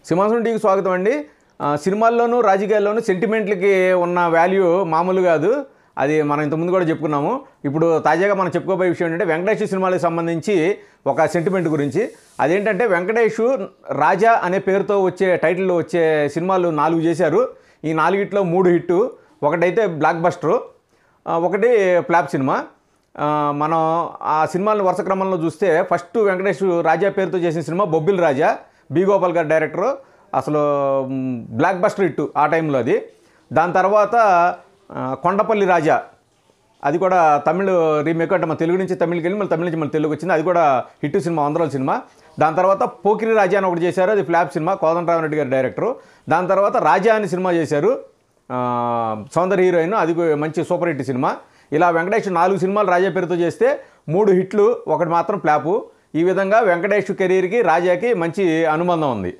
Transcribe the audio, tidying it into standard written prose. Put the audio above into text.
సింహాసనం టీవీకి స్వాగతం అండి. సినిమాల్లోనూ రాజకీయాల్లోనూ సెంటిమెంట్లకి ఉన్న వాల్యూ మామూలు కాదు. అది మనం ఇంతకుముందు కూడా చెప్పుకున్నాము. ఇప్పుడు తాజాగా మనం చెప్పుకోబోయే విషయం ఏంటంటే వెంకటేష్ సినిమాలకు సంబంధించి ఒక సెంటిమెంట్ గురించి. అదేంటంటే వెంకటేష్ రాజా అనే పేరుతో వచ్చే టైటిల్లో వచ్చే సినిమాలు 4 చేశారు. ఈ 4ట్లో 3 హిట్టు. ఒకటైతే బ్లాక్ బస్టరు, ఒకటి ఫ్లాప్ సినిమా. మనం ఆ సినిమాలను వరుస క్రమంలో చూస్తే ఫస్ట్ వెంకటేష్ రాజా పేరుతో చేసిన సినిమా బొబ్బిల్ రాజా, బి గోపాల్ గారు డైరెక్టరు. అసలు బ్లాక్ బస్టర్ హిట్ ఆ టైంలో అది. దాని తర్వాత కొండపల్లి రాజా, అది కూడా తమిళ రీమేక్, అంటే మన తెలుగు నుంచి తమిళకి వెళ్ళి మళ్ళీ తమిళ నుంచి మన తెలుగు వచ్చింది. అది కూడా హిట్ సినిమా, ఆంధ్రాల సినిమా. దాని తర్వాత పోకిరి రాజా అని ఒకటి చేశారు, అది ఫ్లాప్ సినిమా, కోదండరామరెడ్డి గారు డైరెక్టరు. దాని తర్వాత రాజా అని సినిమా చేశారు, సౌందర్య హీరోయిన్, అది మంచి సూపర్ హిట్ సినిమా. ఇలా వెంకటేష్ 4 సినిమాలు రాజా పేరుతో చేస్తే 3 హిట్లు, ఒకటి మాత్రం ఫ్లాపు. ఈ విధంగా వెంకటేష్ కెరీర్కి రాజాకి మంచి అనుబంధం ఉంది.